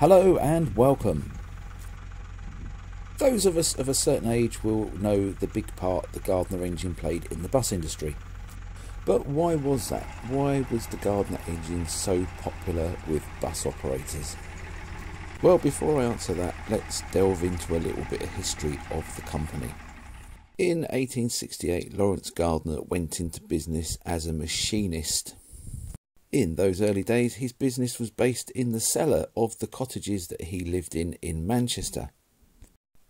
Hello and welcome. Those of us of a certain age will know the big part the Gardner engine played in the bus industry. But why was that? Why was the Gardner engine so popular with bus operators? Well, before I answer that, let's delve into a little bit of history of the company. In 1868, Lawrence Gardner went into business as a machinist. In those early days, his business was based in the cellar of the cottages that he lived in Manchester.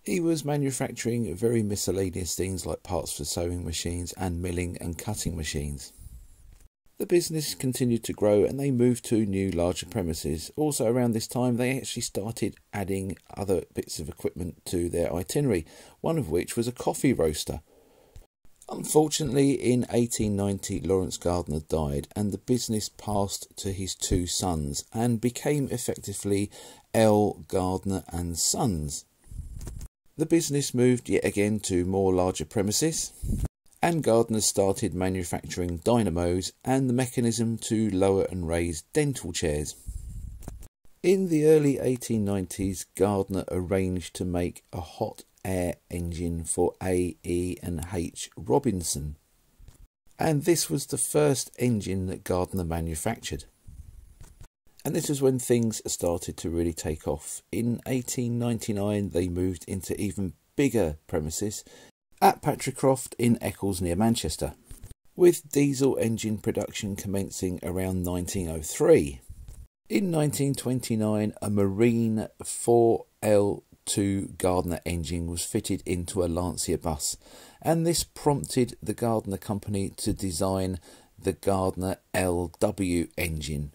He was manufacturing very miscellaneous things like parts for sewing machines and milling and cutting machines. The business continued to grow and they moved to new larger premises. Also around this time they actually started adding other bits of equipment to their itinerary, one of which was a coffee roaster. Unfortunately, in 1890 Lawrence Gardner died and the business passed to his two sons and became effectively L. Gardner and Sons. The business moved yet again to more larger premises, and Gardner started manufacturing dynamos and the mechanism to lower and raise dental chairs. In the early 1890s, Gardner arranged to make a hot air engine for A, E and H Robinson, and this was the first engine that Gardner manufactured. And this was when things started to really take off. In 1899 they moved into even bigger premises at Patricroft in Eccles near Manchester, with diesel engine production commencing around 1903. In 1929 a Marine 4L2 Gardner engine was fitted into a Lancia bus, and this prompted the Gardner company to design the Gardner LW engine.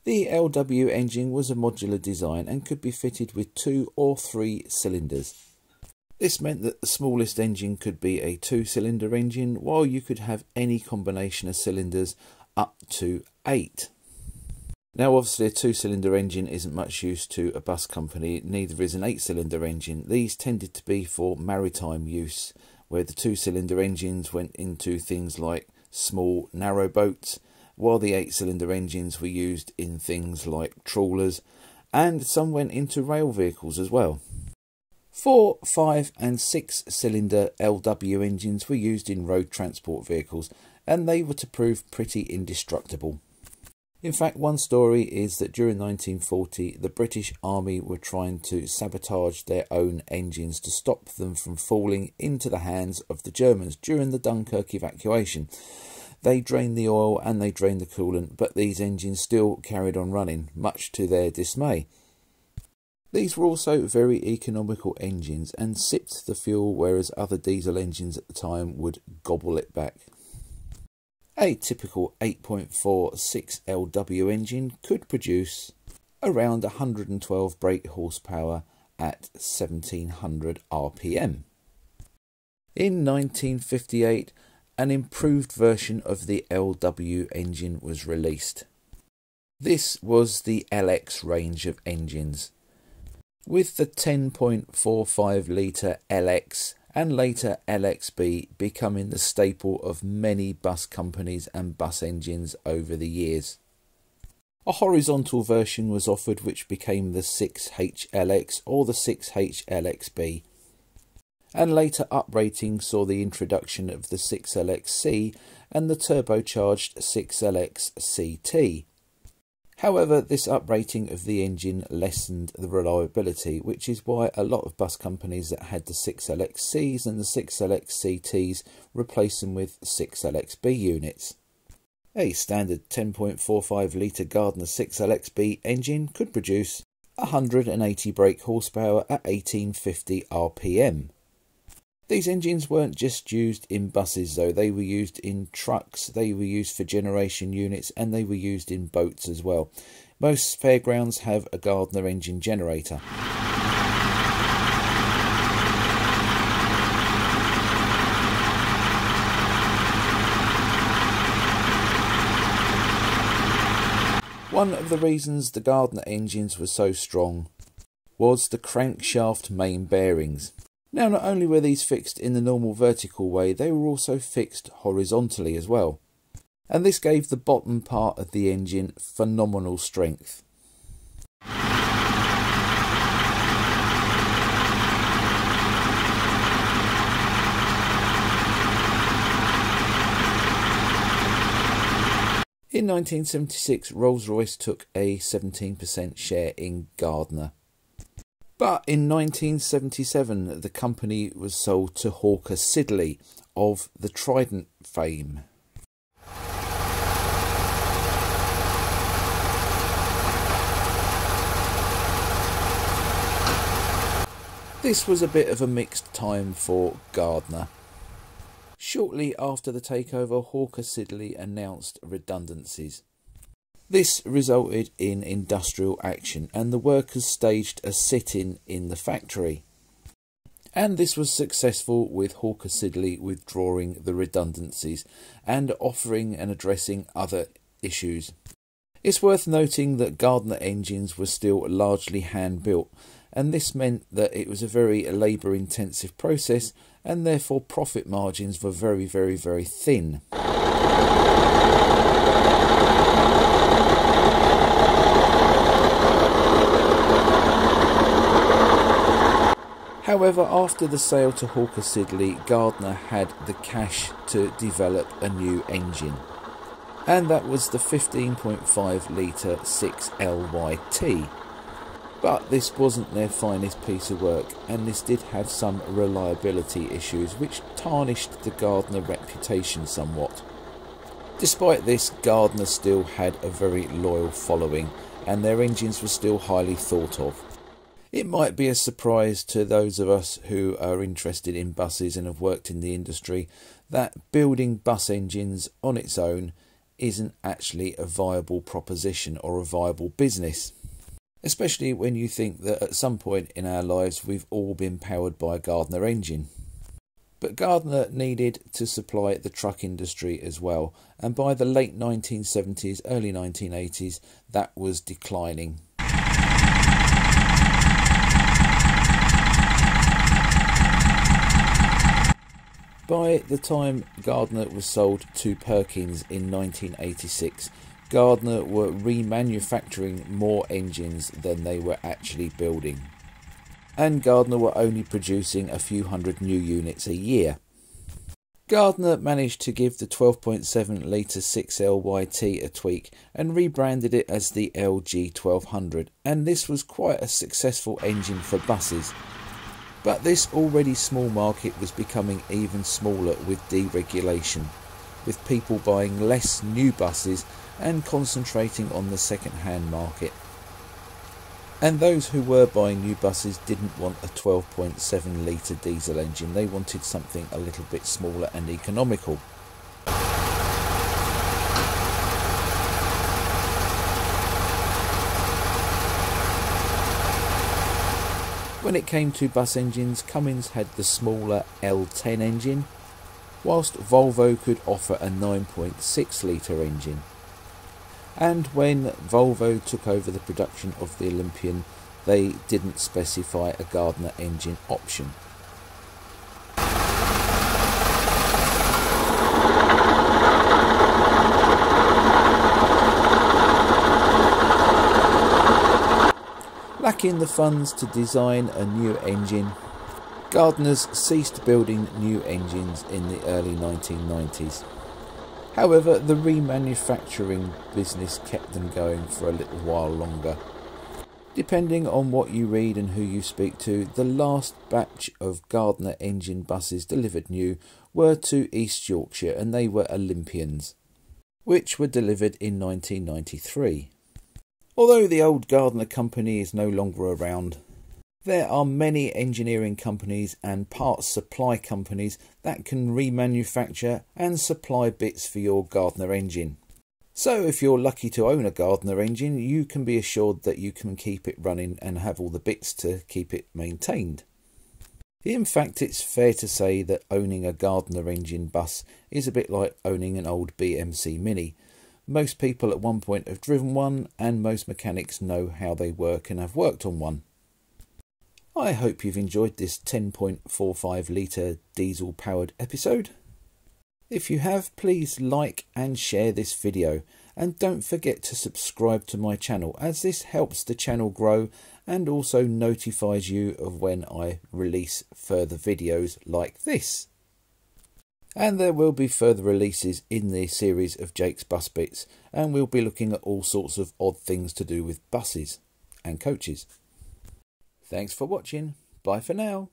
The LW engine was a modular design and could be fitted with 2 or 3 cylinders. This meant that the smallest engine could be a 2-cylinder engine, while you could have any combination of cylinders up to 8. Now obviously a 2-cylinder engine isn't much use to a bus company, neither is an 8-cylinder engine. These tended to be for maritime use, where the 2-cylinder engines went into things like small narrow boats, while the 8-cylinder engines were used in things like trawlers, and some went into rail vehicles as well. 4, 5 and 6-cylinder LW engines were used in road transport vehicles, and they were to prove pretty indestructible. In fact, one story is that during 1940 the British Army were trying to sabotage their own engines to stop them from falling into the hands of the Germans during the Dunkirk evacuation. They drained the oil and they drained the coolant, but these engines still carried on running, much to their dismay. These were also very economical engines and sipped the fuel, whereas other diesel engines at the time would gobble it back. A typical 8.4 6LW engine could produce around 112 brake horsepower at 1700 RPM. In 1958, an improved version of the LW engine was released. This was the LX range of engines, with the 10.45 litre LX and later LXB becoming the staple of many bus companies and bus engines over the years. A horizontal version was offered which became the 6HLX or the 6HLXB. And later uprating saw the introduction of the 6LXC and the turbocharged 6LXCT. However, this uprating of the engine lessened the reliability, which is why a lot of bus companies that had the 6LXCs and the 6LXCTs replaced them with 6LXB units. A standard 10.45 litre Gardner 6LXB engine could produce 180 brake horsepower at 1850 RPM. These engines weren't just used in buses though, they were used in trucks, they were used for generation units and they were used in boats as well. Most fairgrounds have a Gardner engine generator. One of the reasons the Gardner engines were so strong was the crankshaft main bearings. Now, not only were these fixed in the normal vertical way, they were also fixed horizontally as well. And this gave the bottom part of the engine phenomenal strength. In 1976, Rolls-Royce took a 17% share in Gardner. But in 1977, the company was sold to Hawker Siddeley of the Trident fame. This was a bit of a mixed time for Gardner. Shortly after the takeover, Hawker Siddeley announced redundancies. This resulted in industrial action and the workers staged a sit-in in the factory. And this was successful, with Hawker Siddeley withdrawing the redundancies and offering and addressing other issues. It's worth noting that Gardner engines were still largely hand-built, and this meant that it was a very labour-intensive process, and therefore profit margins were very thin. However, after the sale to Hawker Siddeley, Gardner had the cash to develop a new engine, and that was the 15.5 litre 6LYT. But this wasn't their finest piece of work, and this did have some reliability issues which tarnished the Gardner reputation somewhat. Despite this, Gardner still had a very loyal following, and their engines were still highly thought of. It might be a surprise to those of us who are interested in buses and have worked in the industry that building bus engines on its own isn't actually a viable proposition or a viable business. Especially when you think that at some point in our lives we've all been powered by a Gardner engine. But Gardner needed to supply the truck industry as well, and by the late 1970s, early 1980s, that was declining. By the time Gardner was sold to Perkins in 1986, Gardner were remanufacturing more engines than they were actually building. And Gardner were only producing a few hundred new units a year. Gardner managed to give the 12.7 litre 6LYT a tweak and rebranded it as the LG 1200, and this was quite a successful engine for buses. But this already small market was becoming even smaller with deregulation, with people buying less new buses and concentrating on the second-hand market. And those who were buying new buses didn't want a 12.7 litre diesel engine, they wanted something a little bit smaller and economical. When it came to bus engines, Cummins had the smaller L10 engine, whilst Volvo could offer a 9.6 litre engine. And when Volvo took over the production of the Olympian, they didn't specify a Gardner engine option. Lacking the funds to design a new engine, Gardners ceased building new engines in the early 1990s. However, the remanufacturing business kept them going for a little while longer. Depending on what you read and who you speak to, the last batch of Gardner engine buses delivered new were to East Yorkshire, and they were Olympians, which were delivered in 1993. Although the old Gardner company is no longer around, there are many engineering companies and parts supply companies that can remanufacture and supply bits for your Gardner engine. So if you're lucky to own a Gardner engine, you can be assured that you can keep it running and have all the bits to keep it maintained. In fact, it's fair to say that owning a Gardner engine bus is a bit like owning an old BMC Mini. Most people at one point have driven one, and most mechanics know how they work and have worked on one. I hope you've enjoyed this 10.45 litre diesel powered episode. If you have, please like and share this video, and don't forget to subscribe to my channel, as this helps the channel grow and also notifies you of when I release further videos like this. And there will be further releases in the series of Jake's Bus Bits, and we'll be looking at all sorts of odd things to do with buses and coaches. Thanks for watching. Bye for now.